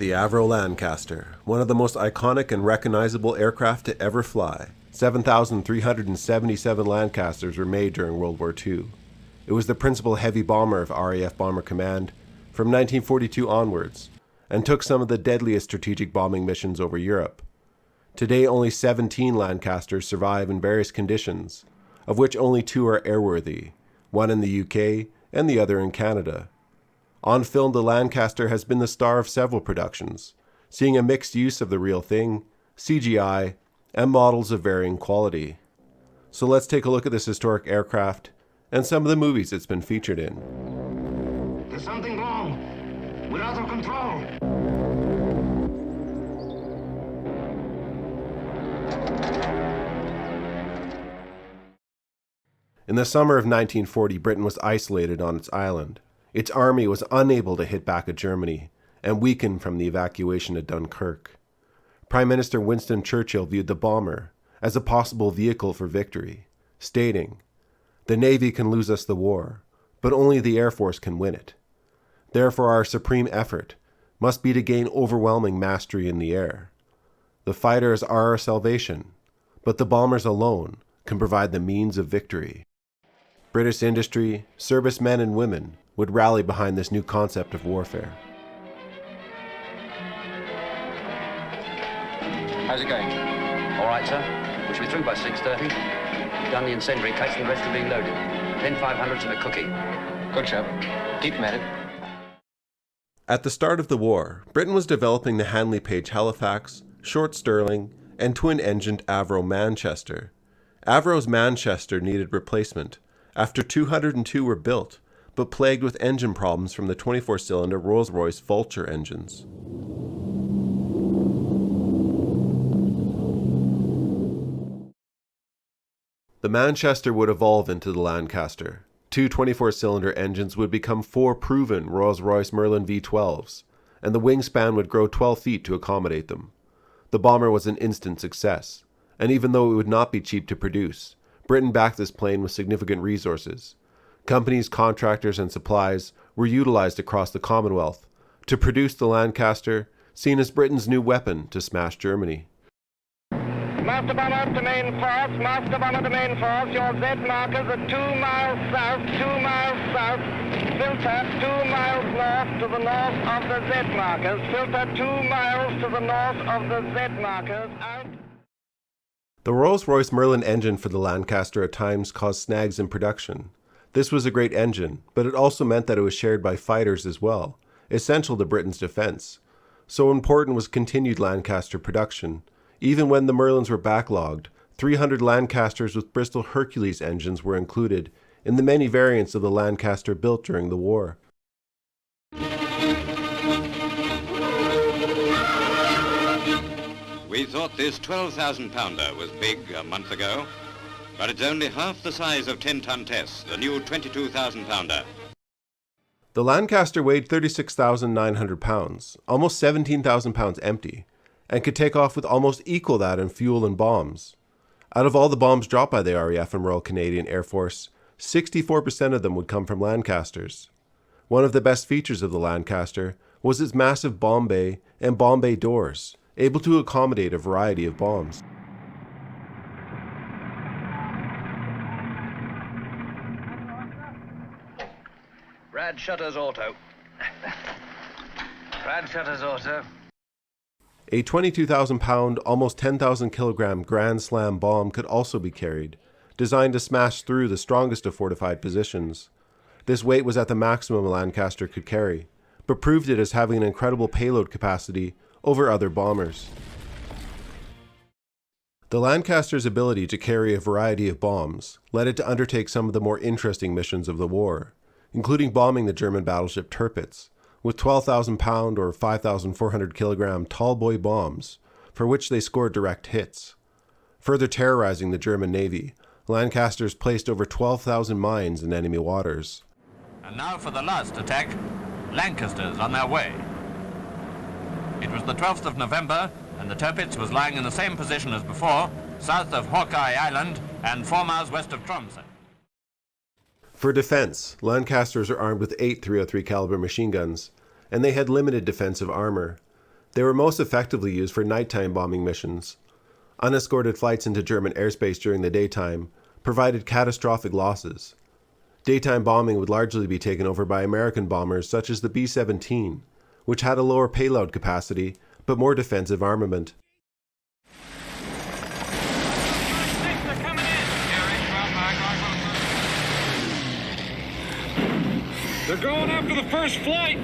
The Avro Lancaster, one of the most iconic and recognizable aircraft to ever fly. 7,377 Lancasters were made during World War II. It was the principal heavy bomber of RAF Bomber Command from 1942 onwards, and took some of the deadliest strategic bombing missions over Europe. Today, only 17 Lancasters survive in various conditions, of which only 2 are airworthy, one in the UK and the other in Canada. On film, the Lancaster has been the star of several productions, seeing a mixed use of the real thing, CGI, and models of varying quality. So let's take a look at this historic aircraft and some of the movies it's been featured in. There's something wrong. We're out of control. In the summer of 1940, Britain was isolated on its island. Its army was unable to hit back at Germany and weakened from the evacuation of Dunkirk. Prime Minister Winston Churchill viewed the bomber as a possible vehicle for victory, stating, "The Navy can lose us the war, but only the Air Force can win it. Therefore our supreme effort must be to gain overwhelming mastery in the air. The fighters are our salvation, but the bombers alone can provide the means of victory." British industry, servicemen and women would rally behind this new concept of warfare. How's it going? All right, sir. We should be through by 6:30. Done the incendiary case and the rest are being loaded. 10 500s and a cookie. Good job. Keep them at it. At the start of the war, Britain was developing the Handley Page Halifax, Short Stirling, and twin-engined Avro Manchester. Avro's Manchester needed replacement after 202 were built, but plagued with engine problems from the 24-cylinder Rolls-Royce Vulture engines. The Manchester would evolve into the Lancaster. 2 24-cylinder engines would become 4 proven Rolls-Royce Merlin V12s, and the wingspan would grow 12 feet to accommodate them. The bomber was an instant success, and even though it would not be cheap to produce, Britain backed this plane with significant resources. Companies, contractors, and supplies were utilized across the Commonwealth to produce the Lancaster, seen as Britain's new weapon to smash Germany. Master Bomber to main force, Master Bomber to main force, your Z markers are 2 miles south, 2 miles south, filter 2 miles north to the north of the Z markers, filter 2 miles to the north of the Z markers, out. The Rolls-Royce Merlin engine for the Lancaster at times caused snags in production. This was a great engine, but it also meant that it was shared by fighters as well, essential to Britain's defense. So important was continued Lancaster production. Even when the Merlins were backlogged, 300 Lancasters with Bristol Hercules engines were included in the many variants of the Lancaster built during the war. We thought this 12,000-pounder was big a month ago, but it's only half the size of 10-ton Tess, the new 22,000-pounder. The Lancaster weighed 36,900 pounds, almost 17,000 pounds empty, and could take off with almost equal that in fuel and bombs. Out of all the bombs dropped by the RAF and Royal Canadian Air Force, 64% of them would come from Lancasters. One of the best features of the Lancaster was its massive bomb bay and bomb bay doors, able to accommodate a variety of bombs. Brad Shutters Auto. Brad Shutters Auto. A 22,000-pound, almost 10,000-kilogram Grand Slam bomb could also be carried, designed to smash through the strongest of fortified positions. This weight was at the maximum a Lancaster could carry, but proved it as having an incredible payload capacity over other bombers. The Lancaster's ability to carry a variety of bombs led it to undertake some of the more interesting missions of the war, including bombing the German battleship Tirpitz with 12,000-pound or 5,400-kilogram tall boy bombs, for which they scored direct hits. Further terrorizing the German Navy, Lancasters placed over 12,000 mines in enemy waters. And now for the last attack, Lancasters on their way. It was the 12th of November, and the Tirpitz was lying in the same position as before, south of Hawkeye Island and 4 miles west of Tromsø. For defense, Lancasters are armed with 8 .303 caliber machine guns, and they had limited defensive armor. They were most effectively used for nighttime bombing missions. Unescorted flights into German airspace during the daytime provided catastrophic losses. Daytime bombing would largely be taken over by American bombers such as the B-17, which had a lower payload capacity but more defensive armament. They're going after the first flight!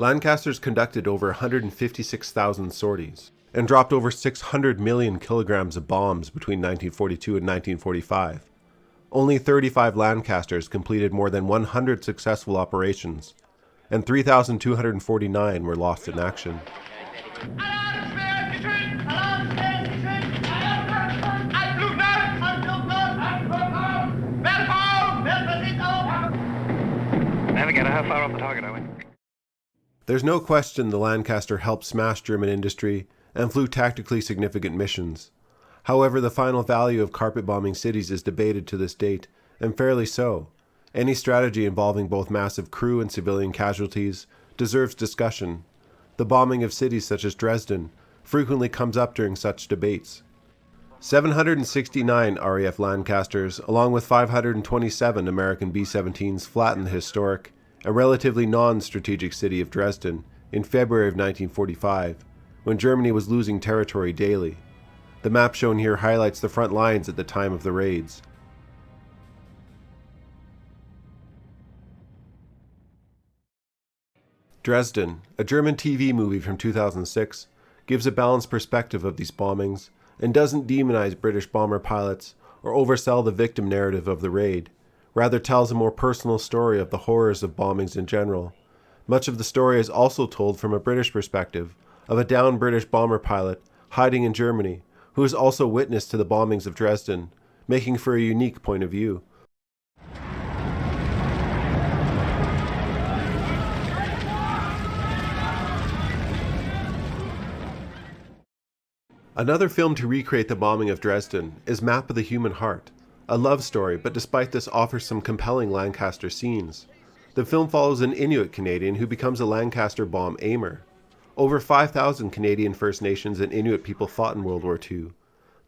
Lancasters conducted over 156,000 sorties and dropped over 600 million kilograms of bombs between 1942 and 1945. Only 35 Lancasters completed more than 100 successful operations, and 3,249 were lost in action. Navigator, how far off the target are we? There's no question the Lancaster helped smash German industry and flew tactically significant missions. However, the final value of carpet bombing cities is debated to this date, and fairly so. Any strategy involving both massive crew and civilian casualties deserves discussion. The bombing of cities such as Dresden frequently comes up during such debates. 769 RAF Lancasters, along with 527 American B-17s, flattened the historic and relatively non-strategic city of Dresden in February of 1945, when Germany was losing territory daily. The map shown here highlights the front lines at the time of the raids. Dresden, a German TV movie from 2006, gives a balanced perspective of these bombings and doesn't demonize British bomber pilots or oversell the victim narrative of the raid, rather tells a more personal story of the horrors of bombings in general. Much of the story is also told from a British perspective, of a downed British bomber pilot hiding in Germany, who is also witness to the bombings of Dresden, making for a unique point of view. Another film to recreate the bombing of Dresden is Map of the Human Heart, a love story, but despite this offers some compelling Lancaster scenes. The film follows an Inuit Canadian who becomes a Lancaster bomb aimer. Over 5,000 Canadian First Nations and Inuit people fought in World War II.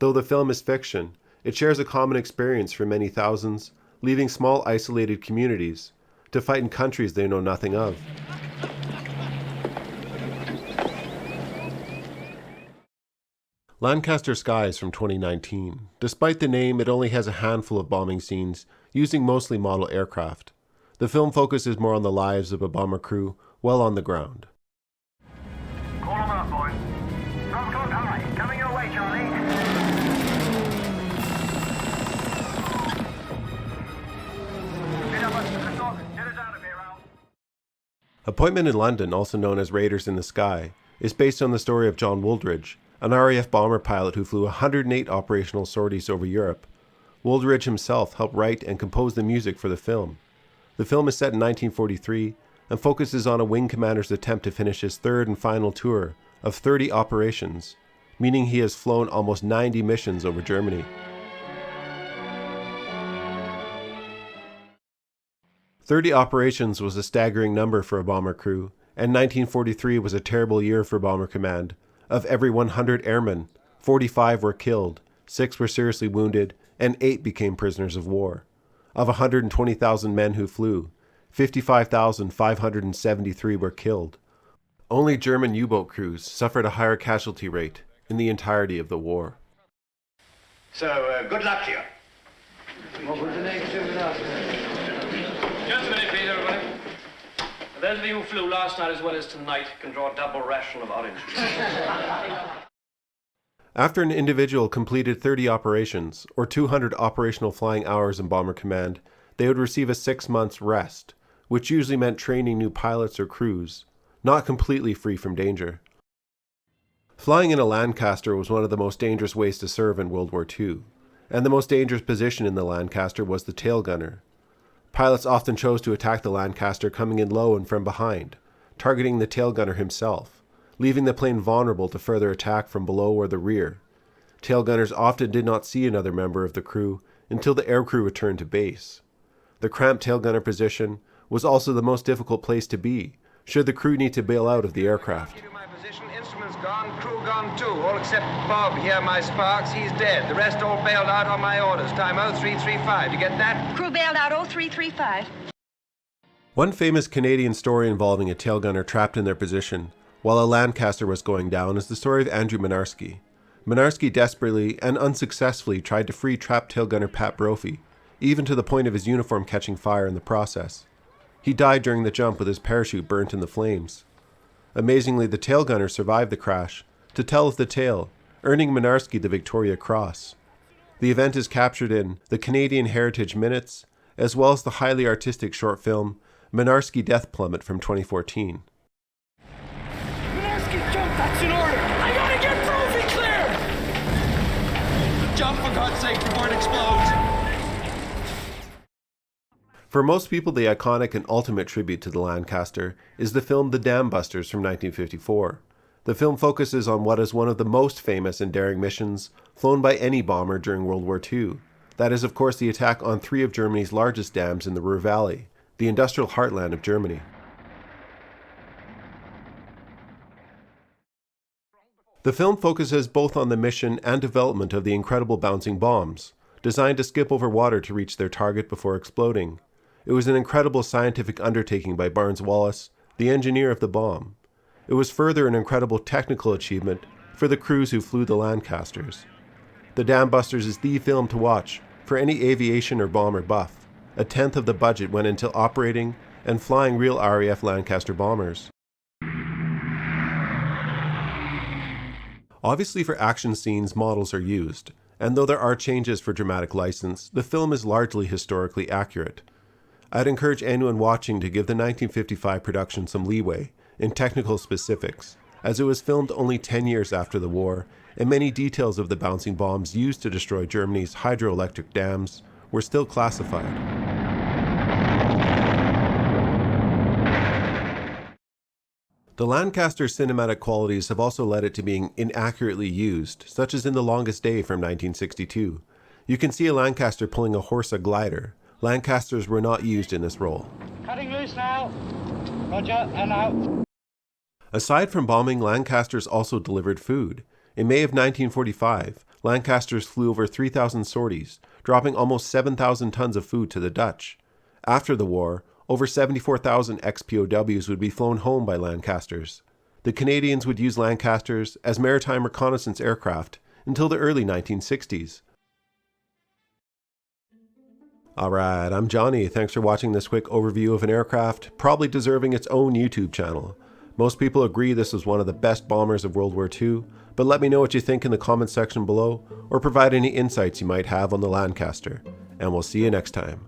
Though the film is fiction, it shares a common experience for many thousands, leaving small isolated communities to fight in countries they know nothing of. Lancaster Skies from 2019. Despite the name, it only has a handful of bombing scenes, using mostly model aircraft. The film focuses more on the lives of a bomber crew while on the ground. Call them up, boys. Front clock high. Coming your way, Charlie. Get us out of here, Al. Appointment in London, also known as Raiders in the Sky, is based on the story of John Wooldridge, an RAF bomber pilot who flew 108 operational sorties over Europe. Wooldridge himself helped write and compose the music for the film. The film is set in 1943 and focuses on a wing commander's attempt to finish his third and final tour of 30 operations, meaning he has flown almost 90 missions over Germany. "30 operations was a staggering number for a bomber crew, and 1943 was a terrible year for Bomber Command. Of every 100 airmen, 45 were killed, 6 were seriously wounded, and 8 became prisoners of war. Of 120,000 men who flew, 55,573 were killed. Only German U-boat crews suffered a higher casualty rate in the entirety of the war." So, good luck to you. What was the next two with us? Just a minute, please, everybody. Those of you who flew last night as well as tonight can draw a double ration of orange juice. After an individual completed 30 operations, or 200 operational flying hours in Bomber Command, they would receive a 6 months rest, which usually meant training new pilots or crews, not completely free from danger. Flying in a Lancaster was one of the most dangerous ways to serve in World War II, and the most dangerous position in the Lancaster was the tail gunner. Pilots often chose to attack the Lancaster coming in low and from behind, targeting the tail gunner himself, leaving the plane vulnerable to further attack from below or the rear. Tail gunners often did not see another member of the crew until the aircrew returned to base. The cramped tail gunner position was also the most difficult place to be, should the crew need to bail out of the aircraft. My position, instruments gone, crew gone too, all except Bob here, my Sparks, he's dead. The rest all bailed out on my orders. Time 0335, you get that? Crew bailed out 0335. One famous Canadian story involving a tail gunner trapped in their position while a Lancaster was going down is the story of Andrew Mynarski. Mynarski desperately and unsuccessfully tried to free trapped tail gunner Pat Brophy, even to the point of his uniform catching fire in the process. He died during the jump with his parachute burnt in the flames. Amazingly, the tail gunner survived the crash to tell of the tale, earning Mynarski the Victoria Cross. The event is captured in the Canadian Heritage Minutes, as well as the highly artistic short film Mynarski Death Plummet from 2014. Mynarski, jump! That's an order! I gotta get Brophy clear! Jump, for God's sake, before it explodes! For most people, the iconic and ultimate tribute to the Lancaster is the film The Dam Busters from 1954. The film focuses on what is one of the most famous and daring missions flown by any bomber during World War II. That is, of course, the attack on 3 of Germany's largest dams in the Ruhr Valley, the industrial heartland of Germany. The film focuses both on the mission and development of the incredible bouncing bombs, designed to skip over water to reach their target before exploding. It was an incredible scientific undertaking by Barnes Wallis, the engineer of the bomb. It was further an incredible technical achievement for the crews who flew the Lancasters. The Dam Busters is the film to watch for any aviation or bomber buff. 1/10 of the budget went into operating and flying real RAF Lancaster bombers. Obviously, for action scenes, models are used, and though there are changes for dramatic license, the film is largely historically accurate. I'd encourage anyone watching to give the 1955 production some leeway in technical specifics, as it was filmed only 10 years after the war, and many details of the bouncing bombs used to destroy Germany's hydroelectric dams were still classified. The Lancaster's cinematic qualities have also led it to being inaccurately used, such as in The Longest Day from 1962. You can see a Lancaster pulling a horse a glider. Lancasters were not used in this role. Cutting loose now. Roger, and out. Aside from bombing, Lancasters also delivered food. In May of 1945, Lancasters flew over 3,000 sorties, dropping almost 7,000 tons of food to the Dutch. After the war, over 74,000 ex-POWs would be flown home by Lancasters. The Canadians would use Lancasters as maritime reconnaissance aircraft until the early 1960s. Alright, I'm Johnny. Thanks for watching this quick overview of an aircraft probably deserving its own YouTube channel. Most people agree this was one of the best bombers of World War II, but let me know what you think in the comments section below, or provide any insights you might have on the Lancaster. And we'll see you next time.